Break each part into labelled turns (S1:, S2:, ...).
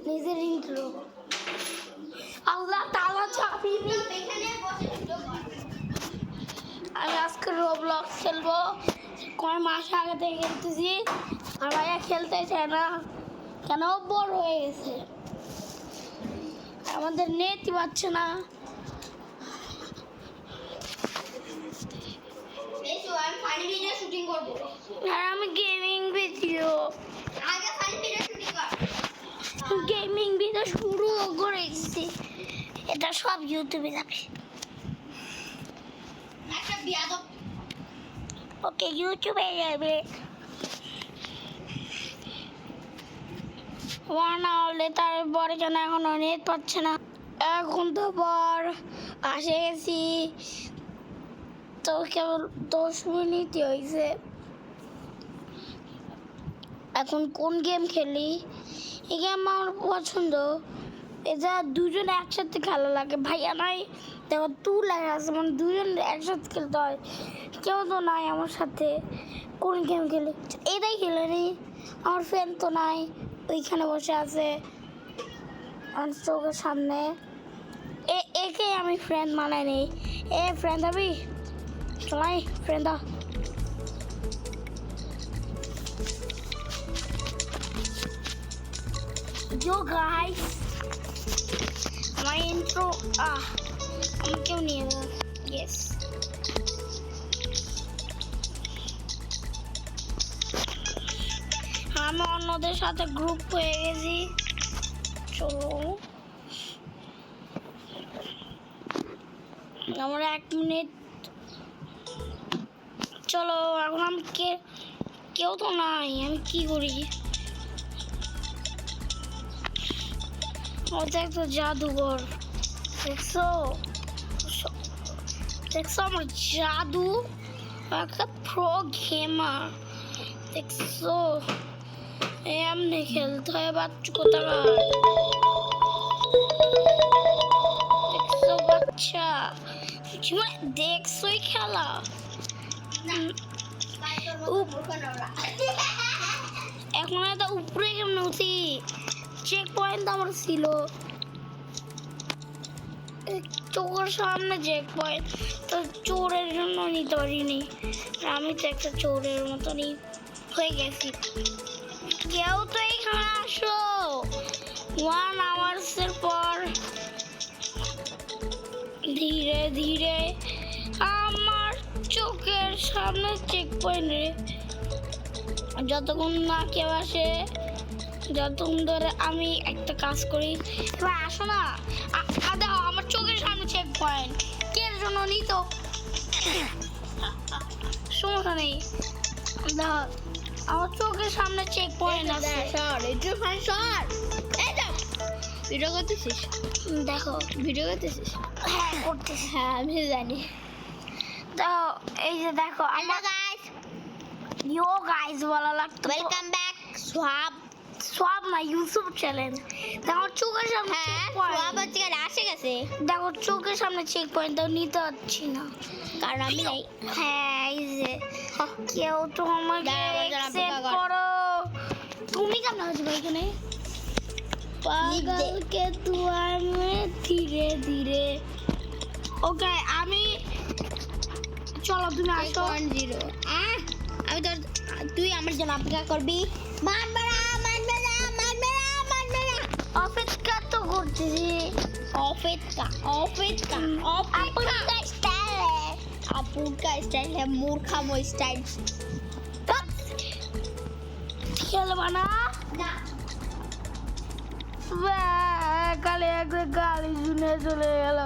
S1: নিজের ইন্ট্রো। আল্লাহ তাআলা চাপিনি। আমি আজকে রোবলক্স খেলবো। কয় মাস আগে থেকে খেলতেছি আর ভাইয়া খেলতে চায় না, কেন বড় হয়ে গেছে। আমাদের নেটই পাচ্ছে না। আর আমি গেমিং ভিডিও শুরু করেছি। এটা সব ইউটিউবে যাবে। ওকে, ইউটিউবে যাবে। ওয়ান হলে তারপরে কেন এখন নেট পাচ্ছে না। এখন তো পর আসে গেছি, তো কেবল 10 মিনিটই হয়েছে। এখন কোন গেম খেলি? এই গেম আমার পছন্দ। এটা দুজন একসাথে খেলা লাগে। ভাইয়া নাই, দেখো তুই লেখা আছে, মানে দুজন একসাথে খেলতে হয়। কেউ তো নাই আমার সাথে। কোন গেম খেলি? এটাই খেলে নি। আমার ফ্রেন্ড তো নাই, ওইখানে বসে আছে আমার চোখের সামনে। একে আমি ফ্রেন্ড মানাই নি। এ ফ্রেন্ড হবি? চলাই friend. Yo guys, my intro. আমি কেউ নিয়ে নেব। Yes. আমি অন্যদের সাথে গ্রুপ হয়ে গেছি। চলো আমার 1 মিনিট। চলো এখন আমি কেউ তো নাই, আমি কি করি? ওটা একটা জাদুঘর, দেখছো আমার জাদু। একটা প্রো গেমার, দেখছো? এমনি খেলতে হয় বাচ্চা কোথাকার, দেখছো বাচ্চা? দেখছোই খেলা। এখন এটা উপরে কেমন উঠি? চেক পয়েন্ট আমার ছিল চোখের সামনে। চেক পয়েন্ট তো চোরের জন্য নিতে পারিনি। আমি তো একটা চোরের মতনই হয়ে গেছি। কেউ তো এখানে আসো। 1 আওয়ার্সের পর ধীরে ধীরে আমার চোখের সামনে চেক পয়েন্ট রে। যতক্ষণ না কেউ আসে, যতক্ষণ ধরে আমি একটা কাজ করি। এবার আসো না, দেখো আমার চোখের সামনে চেক পয়েন্ট। কে জন্য নিত সমস্যা নেই। দেখো আমার চোখের সামনে চেক পয়েন্ট আছে।
S2: ভিডিও করতেছিস?
S1: দেখো
S2: ভিডিও করতেছিস?
S1: হ্যাঁ করতেছি।
S2: হ্যাঁ আমি জানি।
S1: দেখো এই যে দেখো আমার ইয়ো গাইস বলা লাগতো।
S2: Welcome back Sohab.
S1: সব না ইউটিউব চ্যানেল। দেখো চোখের সামনে
S2: হ্যাঁ সোহাব হচ্ছে আসে গেছে।
S1: দেখো চোখের সামনে চেক পয়েন্ট নিতে পারছি না,
S2: কারণ আমি নাই।
S1: হ্যাঁ এই যে কেউ তো আমাকে অ্যাকসেপ্ট করো। তুমি কেমন আছো ভাই? এখানে পাগলকে দুয়ার মে ধীরে ধীরে। ওকে আমি, চলো তুমি আসো।
S2: 0 আমি তো, তুই আমার জন্য অপেক্ষা করবি। মারবে না।
S1: অপেক্ষা তো করতেছি।
S2: অপেক্ষা আপুকা স্টাইল है मूर्खा স্টাইল।
S1: খেলবা না? কালে একটা গালি শুনে চলে গেল।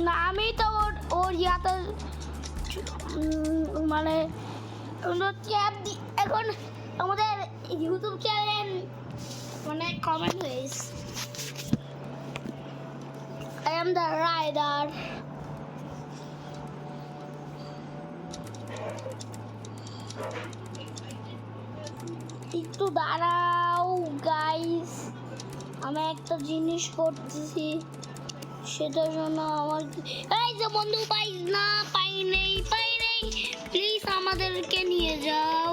S1: না আমি তো ওর ইয়াতে মানে ট্যাব দি। এখন আমাদের ইউটিউব চ্যানেল মানে কমেন্ট হয়েছে I am the rider. একটু দাঁড়াও গাইস, আমি একটা জিনিস করতেছি, সেটার জন্য আমার এই যে বন্ধু পাই নেই প্লিজ আমাদেরকে নিয়ে যাও।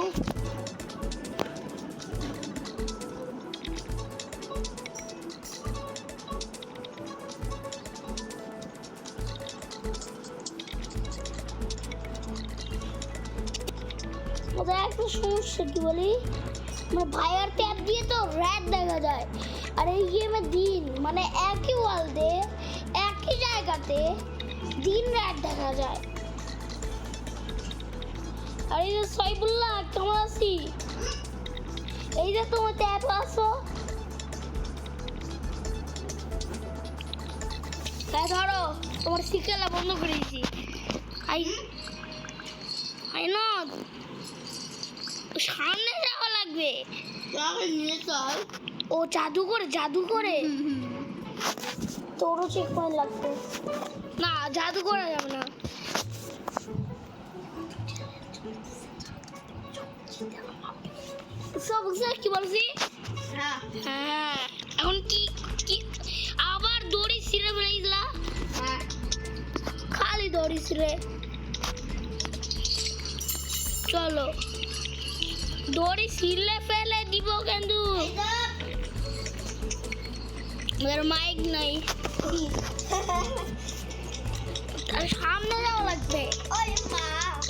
S1: ওদের একটা সমস্যা কি বলি, মানে ভাইয়ার ট্যাব দিয়ে তো রাত দেখা যায়, আর এই গেমে দিন, মানে একই ওয়ার্ল্ডে একই জায়গাতে দিন রাত দেখা যায়। আর এই যে সাইবুল্লাহ কেমন আছি, এই যে তোমার ট্যাব আসো, হ্যাঁ ধরো তোমার শিকেলা বন্ধ করেছি। আই আই না সামনে যাওয়া লাগবে, ও জাদু করে তোরও চেক পয়েন্ট লাগবে না, জাদু করা যাবে না। সব কি বলছি, হ্যাঁ এখন কি কি আবার দড়ি ছিঁড়ে ফেলেছিলা, খালি দড়ি ছিঁড়ে, চলো দড়ি ছিঁড়লে ফেলে দিব কিন্তু ওদের মাইক নাই, আর সামনে যাওয়া লাগবে।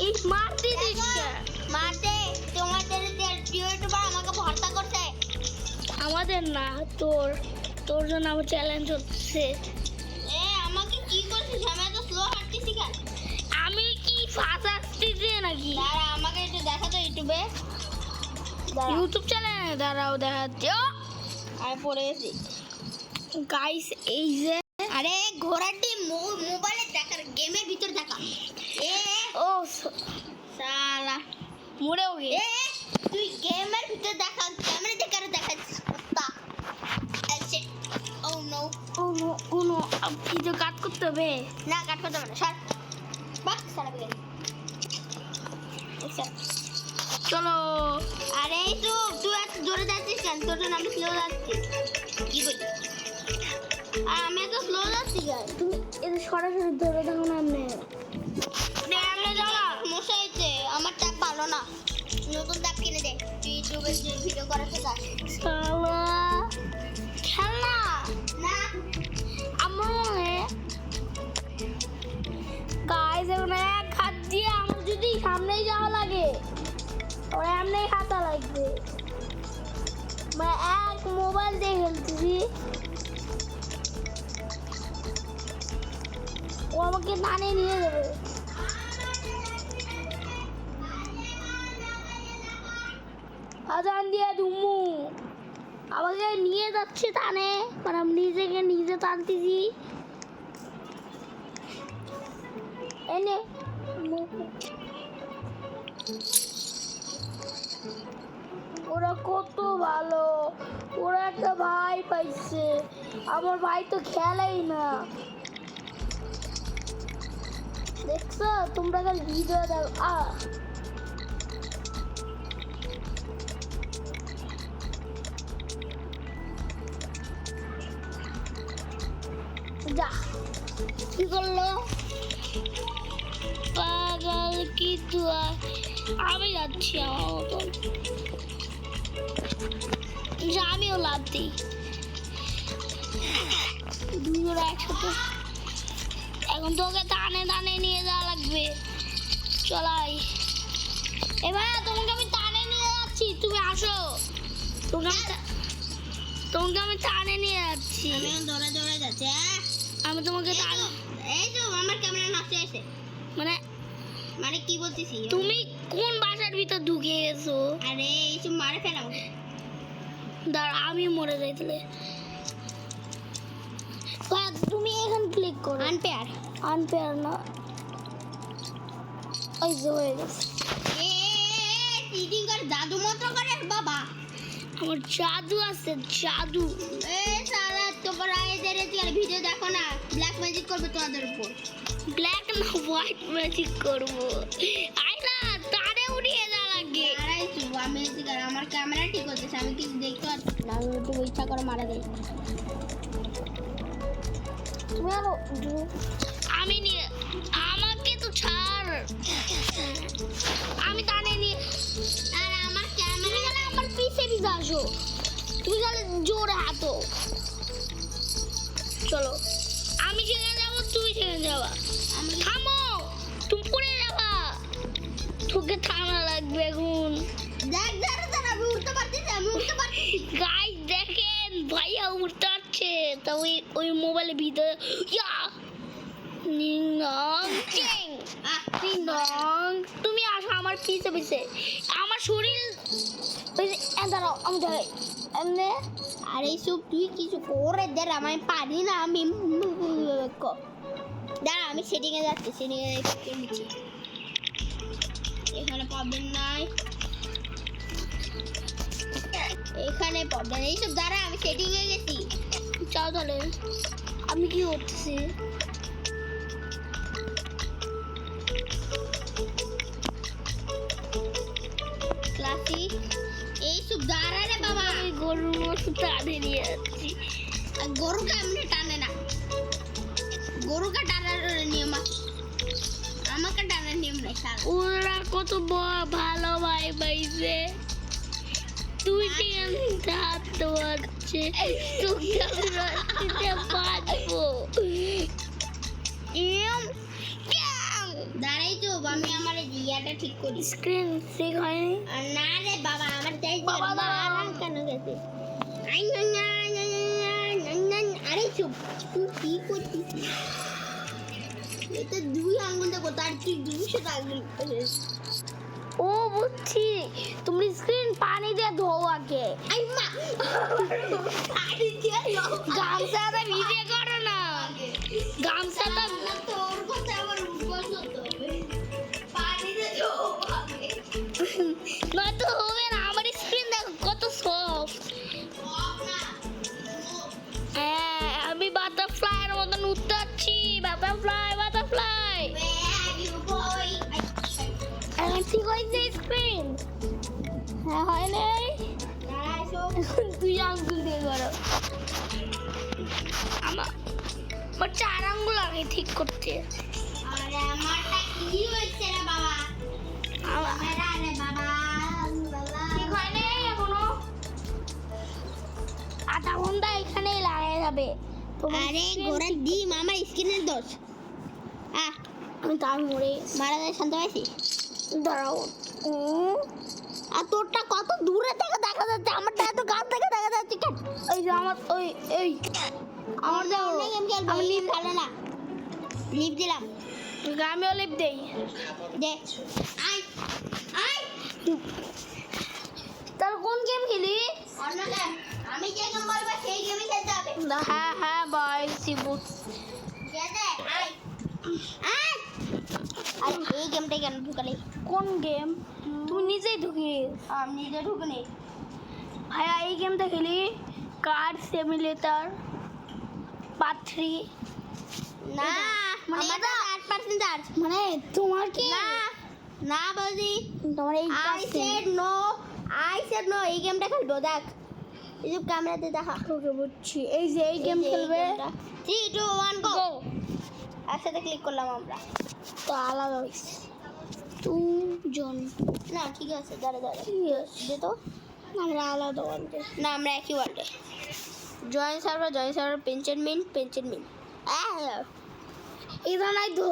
S1: এই মারতে
S2: মারতে তোমাদের ইউটিউবার আমাকে ভর্তা করছে,
S1: আমাদের না, তোর জন্য আমার চ্যালেঞ্জ হচ্ছে।
S2: আমাকে কি করছিস, আমি তো স্লো হাঁটতেছি কেন?
S1: আমি কি ফাঁস আসতেছি নাকি?
S2: দাঁড়া আমাকে একটু দেখা তো ইউটিউবে,
S1: ইউটিউব চ্যানেলে দাঁড়াও দেখাচ্ছি। ও
S2: আমি পড়ে গেছি
S1: গাইস, এই যে
S2: আরে ঘোড়াটি মোবাইলে দেখার গেমের ভিতর দেখা,
S1: ও
S2: শালা
S1: মরেও গে,
S2: তুই গেমের ভিতর দেখা, ক্যামেরা দেখার দেখাচ্ছিস কুত্তা। ও নো
S1: ভিডিও কাট করতে হবে
S2: না, কাট করতে হবে না, সর বাক সারা গেল।
S1: চলো।
S2: আরে তো তুই এত জোরে যাচ্ছিস কেন? তোর জন্য আমি স্লো যাচ্ছি, কি বলি? আর আমি তো স্লো যাচ্ছি কেন?
S1: তুমি এটা সরাসরি ধরে থাকো না, এমনি
S2: আমি যাওয়া সমস্যা হয়েছে, আমার ট্যাব ভালো না, নতুন ট্যাব কিনে দে, তুই ইউটিউবে যে ভিডিও করাতে চাস।
S1: শালা খেলা
S2: না
S1: আমার মনে গাইস, এখন এক হাত দিয়ে আমার যদি সামনেই যাওয়া লাগে ওরা এমনি হাতা লাগবে, মানে এক মোবাইল দিয়ে খেলতেছি, ও আমাকে টানে নিয়ে যাবে। আজান দিয়ে ধুমু আমাকে নিয়ে যাচ্ছে টানে, মানে আমি নিজে টানতেছি, এনে ওরা কত ভালো, ওরা একটা ভাই পাইছে, আমার ভাই তো খেলেই না, দেখছো তোমরা কাল ভিডিও দেখো। যা কি করলো পাগল, কি দুয়া, আমি যাচ্ছি আমার মতন, যা আমিও লাভ দিই, দুজোড়া একসাথে। এখন তোকে টানে নিয়ে যাওয়া লাগবে, চলাই এবার তোমাকে আমি টানে নিয়ে যাচ্ছি, তুমি আসো, তোমাকে আমি টানে নিয়ে যাচ্ছি,
S2: আমি দৌড়ে যাচ্ছি।
S1: আমি তোমাকে
S2: এই তো আমার ক্যামেরা নষ্ট হয়েছে, মানে কি বলতেছি,
S1: তুমি কোন বাসার ভিতর ঢুকে গেছো?
S2: আরে এইসব মারে ফেলা আমাকে,
S1: দাঁড়া আমি মরে যাইতলে, তুমি এখন ক্লিক করো, আনপেয়ার না, ওই যে হয়ে গেছে।
S2: চিটিং করে জাদু মন্ত্র করে বাবা,
S1: আমার জাদু আছে, জাদু।
S2: সারা তোর এদের ভিডিও দেখো না, ব্ল্যাক ম্যাজিক করবে তোমাদের উপর,
S1: ব্ল্যাক না হোয়াইট ম্যাজিক করবো, আইলা তারে উড়িয়ে যা লাগে।
S2: আমি আমার ক্যামেরা ঠিক হচ্ছে, আমি কিছু দেখতে পাচ্ছি না, আমি একটু ইচ্ছা করে মারা দেই।
S1: তুমি আরো আমি নিয়ে আমাকে তো ছাড়, আমি টানে নিয়ে,
S2: আর আমার ক্যামেরা
S1: গেলে আমার পিছে আসো, তুমি গেলে জোরে হাতো, চলো আমি যেখানে যাবো তুমি সেখানে যাবা, থামো তুমি পড়ে যাবা, তোকে থামা লাগবে এখন। তা ওই মোবাইলের ভিতরে ইয়া নিং নং চিং নিং নং তুমি আসো আমার পিছে পিছে আমার শরীর ওই যে দাঁড়াও আমি দাঁড়াই এমনি
S2: আরে সব তুই কিছু করে দে রে, আমি পারি না। আমি দাঁড়া, আমি সেটিংয়ে যাচ্ছি, সেটিংয়ে নিচ্ছি। এখানে প্রবলেম নাই, এখানে প্রবলেম নেই। এইসব দাঁড়া, আমি সেটিংয়ে গেছি।
S1: চাও তাহলে আমি কি করতেছি
S2: ক্লাসিক এইসব দাঁড়া রে বাবা।
S1: আমি গরুর মতো টানে নিয়ে যাচ্ছি
S2: আর গরুকে এমনি টানে না, গরুকে টানার নিয়ম আছে, আমাকে টানার নিয়ম নেই। শালা
S1: ওরা কত ভালো ভাই পাইছে তুই হাঁটতে পারছে তোকে আমি রাস্তাতে বাঁচবো
S2: দাঁড়াই তো, আমি আমার জিয়াটা ঠিক করি।
S1: স্ক্রিন ঠিক হয়নি
S2: আর না রে বাবা, আমার তাই
S1: বাবা, দাঁড়াও।
S2: কেন গেছে? আরে চুপ, তুই কি করছিস? এটা 2 আঙ্গুল দেখো, তার তুই 200 আঙ্গুল করিস।
S1: ও বুঝছি তুমি স্ক্রিন পানি দিয়ে ধোও আগে
S2: আই মা, আরে দিয়ে দাও।
S1: গামছাটা ভিজে করো না গামছাটা
S2: না তো, ওর কথা আবার উঠবস হতে হবে। পানিতে যাও আগে।
S1: নয়তো হবে না আমার স্ক্রিন দেখো কত সফট হ্যাঁ আমি বাটারফ্লাইয়ের মতন উঠতে যাচ্ছি বাটারফ্লাই বাটারফ্লাই এখন ঠিক হয়েছে স্ক্রিন হ্যাঁ হয় নাই দুই আঙ্গুল দিয়ে করো আমার 4 আঙ্গুল আগে ঠিক করতে
S2: আরে আমারটা কি হচ্ছে রে বাবা? আরে বাবা,
S1: ঠিক হয় নাই এখনো আধা ঘন্টা এখানেই লাগাই যাবে তোমার
S2: আরে
S1: screen
S2: ঘোড়ার ডিম আমার স্কিনের দোষ।
S1: আমি তার মরে
S2: মারা যায়, শান্ত পাইছি।
S1: দাঁড়াও
S2: আর তোরটা কত দূরে থেকে দেখা যাচ্ছে, আমারটা এত কাছ থেকে দেখা যাচ্ছে কেন?
S1: ওই যে আমার ওই এই আমার দেখো
S2: গেম খেলবো,
S1: আমি
S2: লিভ খেলে না। লিভ দিলাম,
S1: আমিও লিপ দেই
S2: দে। আই আই
S1: তাহলে কোন গেম খেলি
S2: অন্য গেম, আমি যে গেম বলবো সেই গেমই খেলতে হবে।
S1: হ্যাঁ হ্যাঁ বাই সিবুট
S2: দে দে, আই আই। আর এই গেমটা কেন ঢুকালি?
S1: কোন গেম তুমি নিজেই ঢুকি
S2: আমি নিজে ঢুকিনি।
S1: ভাইয়া এই গেমটা খেলি কার সিমুলেটর পার্ট 3
S2: না,
S1: মানে
S2: আমার
S1: এটা-
S2: 8% চার্জ।
S1: মানে তোমার কি
S2: না না বৌদি,
S1: তোমার এই
S2: I said no, I said no। এই গেমটা খেলবো, দেখ এই যে ক্যামেরাতে দেখা।
S1: ওকে বুঝছি এই যে এই গেম খেলবে
S2: 3 2 1 গো।
S1: গো
S2: একসাথে ক্লিক করলাম আমরা।
S1: তো আলাদা হয়েছে দুজন
S2: না ঠিক আছে, দাঁড়া দাঁড়া
S1: ঠিক আছে
S2: দে তো।
S1: আমরা আলাদা বলতে
S2: না, আমরা একই ওয়ার্ল্ডে। জয়েন সার্ভার পেনচেনমেন্ট
S1: এটা নাই তো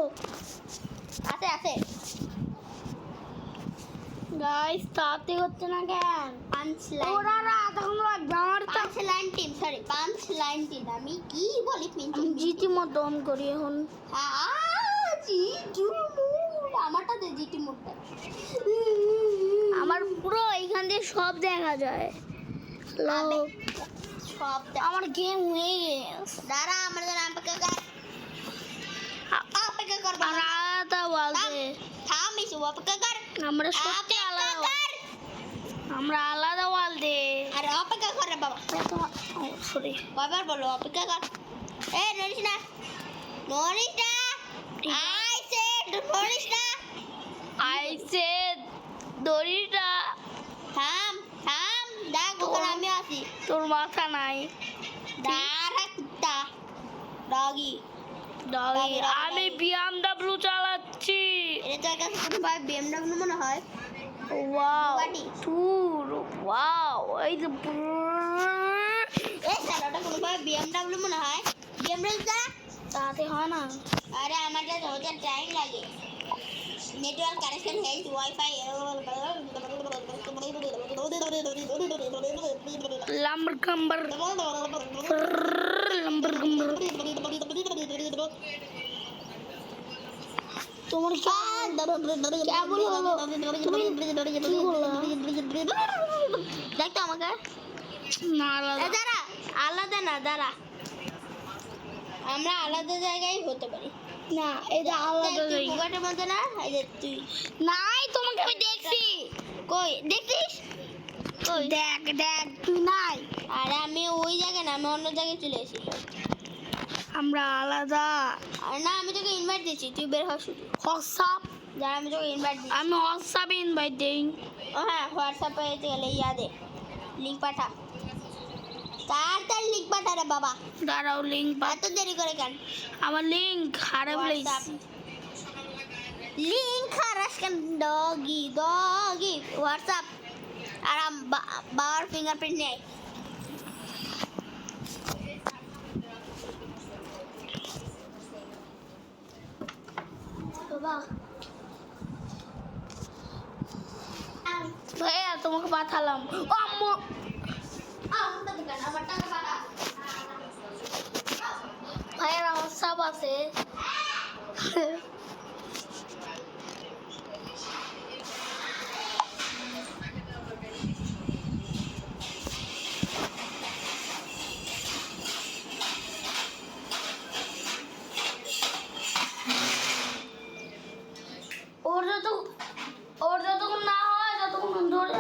S2: আছে আছে।
S1: গাইস তাতে হচ্ছে না কেন
S2: 5 লাইন,
S1: ওরা আধা ঘন্টা লাগবে আমার তো
S2: 5 line team, sorry 5 line team. আমি কি বলি
S1: আমি
S2: পেনচেনমেন্ট?
S1: জিটি মতো অন করি এখন
S2: জিটু আমারটা দে, জিটি মোডটা।
S1: আমার পুরো এইখান দিয়ে সব দেখা যায়
S2: আবে,
S1: লোক
S2: সব
S1: আমার গেম হয়ে গেছে
S2: দাঁড়া, আমার জন্য অপেক্ষা কর, অপেক্ষা কর
S1: আর
S2: বাবা।
S1: আলাদা বলতে
S2: থাম এসে অপেক্ষা কর,
S1: আমরা সত্যি
S2: অপেক্ষা
S1: আলাদা
S2: কর।
S1: আমরা আলাদা বলতে
S2: আরে অপেক্ষা কর রে বাবা,
S1: সরি
S2: বাবার বলো অপেক্ষা কর। এ নড়িস না, নড়িস না, আই সেড নড়িস না।
S1: আই সেড দড়িটা
S2: থাম থাম, দেখ ওখানে আমি আছি।
S1: তোর মাথা নাই
S2: দাঁড়া কুত্তা, ডগি।
S1: ডগি আমি বিএমডব্লিউ চালাচ্ছি
S2: এটা তোর কাছে কোনো ভাই বিএমডব্লিউ মনে হয়?
S1: Wow
S2: Bugatti।
S1: টুর ওয়াও এই যে
S2: এই চালাটা কোনো ভাই বিএমডব্লিউ মনে হয়? বিএমডব্লিউ যা।
S1: তাতে হয় না
S2: আরে আমারটা তো টাইম লাগে। নেটওয়ার্ক কানেকশন হেলথ ওয়াইফাই
S1: লাম্বার কাম্বার তোমার কেমন হলো? তুমি কি বললা?
S2: দেখতো আমাকে
S1: না আলাদা।
S2: দাঁড়া, আলাদা না, দাঁড়া, আমরা আলাদা জায়গায় হতে পারি।
S1: না এটা আলাদা
S2: তুই
S1: জায়গা।
S2: বুগাটের মধ্যে না, এই যে তুই
S1: নাই তোমাকে আমি দেখছি।
S2: কই দেখছিস? কই?
S1: দেখ দেখ তুই নাই।
S2: আর আমি ওই জায়গায় না, আমি অন্য জায়গায় চলে এসেছি।
S1: আমরা আলাদা।
S2: আর না, আমি তোকে ইনভাইট দিচ্ছি, তুই বের হ শুধু।
S1: হোয়াটসঅ্যাপ
S2: যারা আমি তোকে ইনভাইট দিচ্ছি।
S1: আমি হোয়াটসঅ্যাপে ইনভাইট দেই।
S2: ও হ্যাঁ, হোয়াটসঅ্যাপে গেলে দে লিঙ্ক পাঠা, তাড়াতাড়ি লিঙ্ক পাঠা রে বাবা।
S1: দাঁড়াও লিঙ্ক
S2: এত দেরি করে কেন?
S1: আমার লিঙ্ক হারাই ফেলেছি।
S2: লিঙ্ক হারাস কেন? ডগি ডগি হোয়াটসঅ্যাপ আর বাবার ফিঙ্গারপ্রিন্ট নেই।
S1: বাবা ভাইয়া তোমাকে পাঠালাম। ও আম্মু
S2: আমার টাকা পাঠা।
S1: ভাইয়ের হোয়াটসঅ্যাপ আছে। ওর যতক্ষণ না হয় ততক্ষণ ধরে